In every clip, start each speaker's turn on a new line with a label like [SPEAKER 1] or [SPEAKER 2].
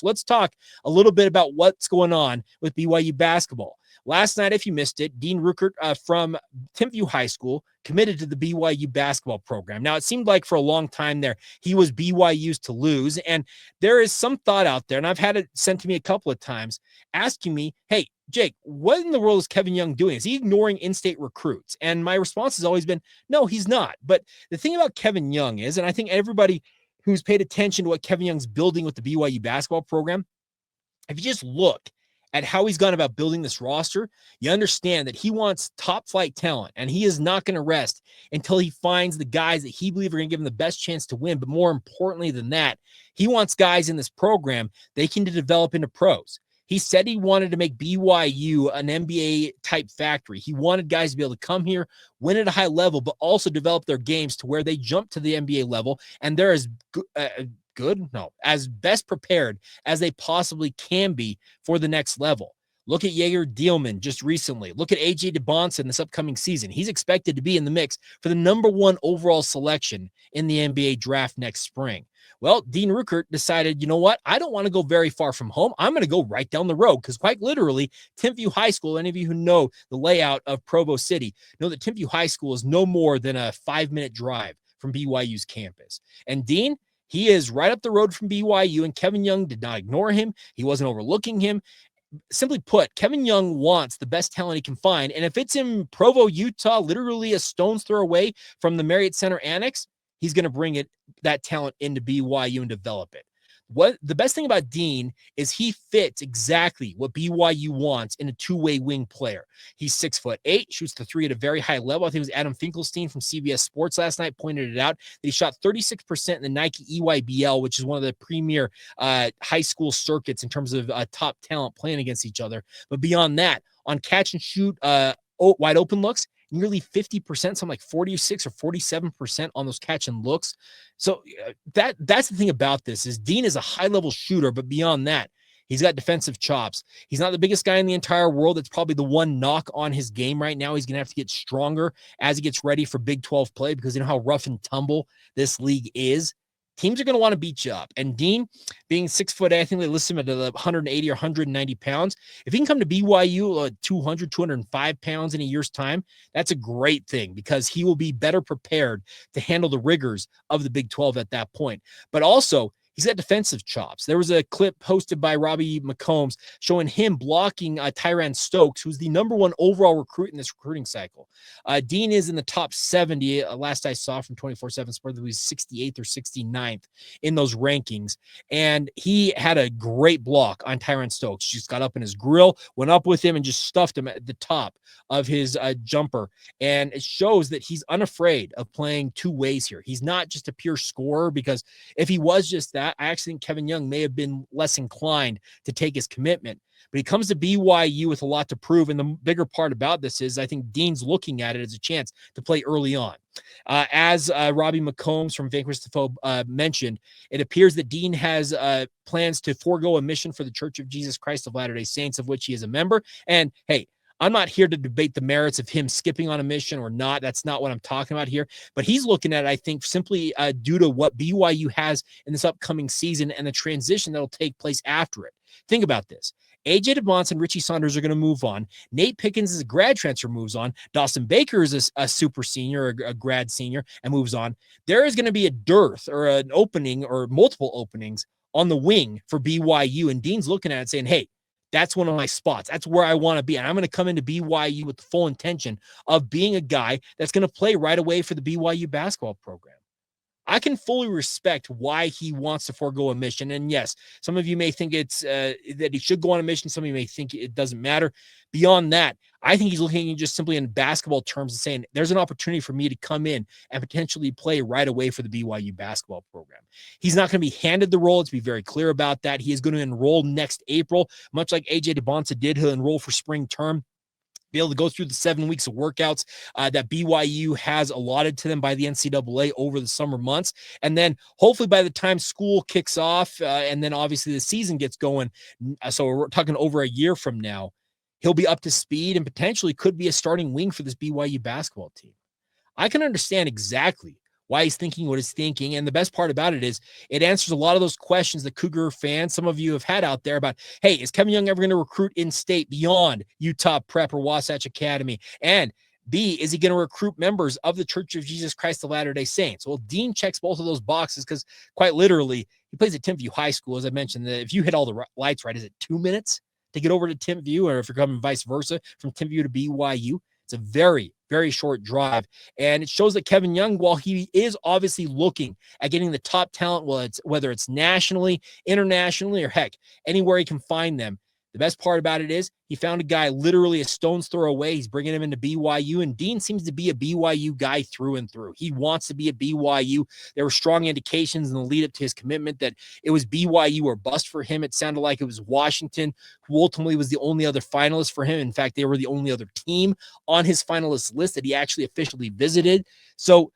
[SPEAKER 1] Let's talk a little bit about what's going on with BYU basketball. Last night, if you missed it, Dean Rueckert from Tempview High School committed to the BYU basketball program. Now, it seemed like for a long time there, he was BYU's to lose. And there is some thought out there, and I've had it sent to me a couple of times, asking me, hey, Jake, what in the world is Kevin Young doing? Is he ignoring in-state recruits? And my response has always been, no, he's not. But the thing about Kevin Young is, and I think everybody who's paid attention to what Kevin Young's building with the BYU basketball program, if you just look at how he's gone about building this roster, you understand that he wants top flight talent, and he is not going to rest until he finds the guys that he believes are going to give him the best chance to win. But more importantly than that, he wants guys in this program they can develop into pros. He said he wanted to make BYU an NBA type factory. He wanted guys to be able to come here, win at a high level, but also develop their games to where they jump to the NBA level, and they're as best prepared as they possibly can be for the next level. Look at Jaeger Dielman just recently. Look at AJ Dybantsa in this upcoming season. He's expected to be in the mix for the number 1 overall selection in the NBA draft next spring. Well, Dean Rueckert decided, you know what? I don't want to go very far from home. I'm going to go right down the road because quite literally, Tempview High School, any of you who know the layout of Provo City, know that Tempview High School is no more than a 5-minute drive from BYU's campus. And Dean, he is right up the road from BYU, and Kevin Young did not ignore him. He wasn't overlooking him. Simply put, Kevin Young wants the best talent he can find. And if it's in Provo, Utah, literally a stone's throw away from the Marriott Center Annex, he's going to bring that talent into BYU and develop it. What the best thing about Dean is he fits exactly what BYU wants in a two-way wing player. He's 6'8", shoots the three at a very high level. I think it was Adam Finkelstein from CBS Sports last night pointed it out that he shot 36% in the Nike EYBL, which is one of the premier high school circuits in terms of top talent playing against each other. But beyond that, on catch and shoot wide open looks, nearly 50%, something like 46 or 47% on those catch and looks. So that's the thing about this is Dean is a high-level shooter, but beyond that, he's got defensive chops. He's not the biggest guy in the entire world. That's probably the one knock on his game right now. He's going to have to get stronger as he gets ready for Big 12 play because you know how rough and tumble this league is. Teams are going to want to beat you up. And Dean, being 6 foot, I think they list him at 180 or 190 pounds. If he can come to BYU 200, 205 pounds in a year's time, that's a great thing because he will be better prepared to handle the rigors of the Big 12 at that point. But also, he's got defensive chops. There was a clip posted by Robbie McCombs showing him blocking Tyran Stokes, who's the number 1 overall recruit in this recruiting cycle. Dean is in the top 70. Last I saw from 24/7 Sports, he was 68th or 69th in those rankings. And he had a great block on Tyran Stokes. Just got up in his grill, went up with him, and just stuffed him at the top of his jumper. And it shows that he's unafraid of playing two ways here. He's not just a pure scorer because if he was just that, I actually think Kevin Young may have been less inclined to take his commitment. But he comes to BYU with a lot to prove. And the bigger part about this is I think Dean's looking at it as a chance to play early on. As Robbie McCombs from Vanquish the Foe mentioned, it appears that Dean has plans to forego a mission for the Church of Jesus Christ of Latter-day Saints, of which he is a member. And hey, I'm not here to debate the merits of him skipping on a mission or not. That's not what I'm talking about here. But he's looking at it, I think, simply due to what BYU has in this upcoming season and the transition that will take place after it. Think about this. AJ Dybantsa and Richie Saunders are going to move on. Nate Pickens is a grad transfer, moves on. Dawson Baker is a super senior, a grad senior, and moves on. There is going to be a dearth or an opening or multiple openings on the wing for BYU. And Dean's looking at it saying, hey, that's one of my spots. That's where I want to be. And I'm going to come into BYU with the full intention of being a guy that's going to play right away for the BYU basketball program. I can fully respect why he wants to forego a mission. And yes, some of you may think it's that he should go on a mission. Some of you may think it doesn't matter. Beyond that, I think he's looking just simply in basketball terms and saying there's an opportunity for me to come in and potentially play right away for the BYU basketball program. He's not going to be handed the role. Let's be very clear about that. He is going to enroll next April, much like AJ Dybantsa did. He'll enroll for spring term, be able to go through the 7 weeks of workouts that BYU has allotted to them by the NCAA over the summer months. And then hopefully by the time school kicks off and then obviously the season gets going, so we're talking over a year from now, he'll be up to speed and potentially could be a starting wing for this BYU basketball team. I can understand exactly why he's thinking what he's thinking. And the best part about it is it answers a lot of those questions that Cougar fans, some of you have had out there about, hey, is Kevin Young ever going to recruit in state beyond Utah Prep or Wasatch Academy? And B, is he going to recruit members of the Church of Jesus Christ of Latter-day Saints? Well, Dean checks both of those boxes because quite literally, he plays at Tempview High School. As I mentioned, if you hit all the lights right, is it 2 minutes to get over to Tempview, or if you're coming vice versa from Tempview to BYU? It's a very, very short drive. And it shows that Kevin Young, while he is obviously looking at getting the top talent, whether it's nationally, internationally, or heck, anywhere he can find them, the best part about it is he found a guy literally a stone's throw away. He's bringing him into BYU, and Dean seems to be a BYU guy through and through. He wants to be a BYU. There were strong indications in the lead up to his commitment that it was BYU or bust for him. It sounded like it was Washington, who ultimately was the only other finalist for him. In fact, they were the only other team on his finalist list that he actually officially visited. So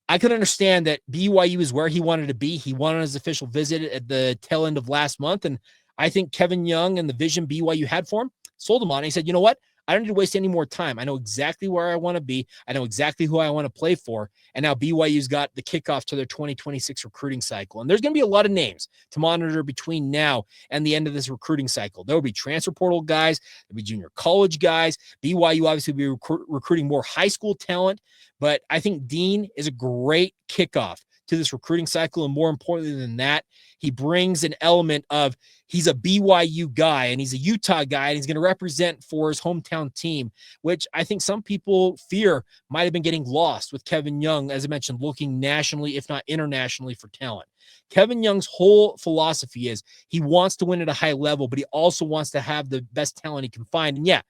[SPEAKER 1] I could understand that BYU is where he wanted to be. He wanted his official visit at the tail end of last month, and I think Kevin Young and the vision BYU had for him sold him on. He said, you know what? I don't need to waste any more time. I know exactly where I want to be. I know exactly who I want to play for. And now BYU's got the kickoff to their 2026 recruiting cycle. And there's going to be a lot of names to monitor between now and the end of this recruiting cycle. There will be transfer portal guys. There'll be junior college guys. BYU obviously will be recruiting more high school talent. But I think Dean is a great kickoff to this recruiting cycle. And more importantly than that, he brings an element of he's a BYU guy and he's a Utah guy and he's going to represent for his hometown team, which I think some people fear might have been getting lost with Kevin Young, as I mentioned, looking nationally, if not internationally, for talent. Kevin Young's whole philosophy is he wants to win at a high level, but he also wants to have the best talent he can find. And yeah,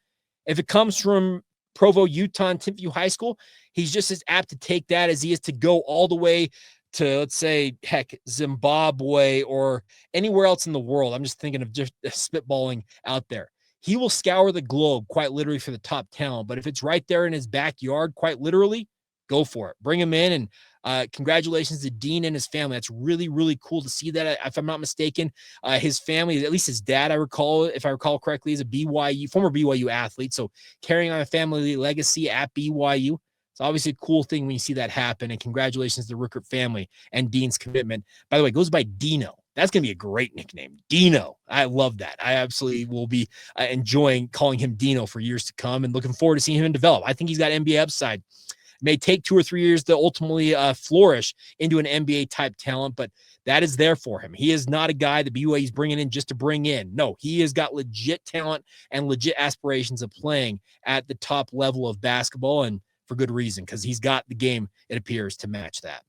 [SPEAKER 1] if it comes from Provo, Utah, and Tempview High School, he's just as apt to take that as he is to go all the way to, let's say, heck, Zimbabwe or anywhere else in the world. I'm just thinking of just spitballing out there. He will scour the globe quite literally for the top talent. But if it's right there in his backyard, quite literally, go for it. Bring him in. And congratulations to Dean and his family. That's really, really cool to see that. If I'm not mistaken, his family, at least his dad, if I recall correctly, is a former BYU athlete. So carrying on a family legacy at BYU. It's obviously a cool thing when you see that happen. And congratulations to the Rooker family and Dean's commitment. By the way, it goes by Dino. That's going to be a great nickname. Dino. I love that. I absolutely will be enjoying calling him Dino for years to come and looking forward to seeing him develop. I think he's got NBA upside. It may take 2 or 3 years to ultimately flourish into an NBA type talent, but that is there for him. He is not a guy that BYU is bringing in just to bring in. No, he has got legit talent and legit aspirations of playing at the top level of basketball, and for good reason, because he's got the game, it appears, to match that.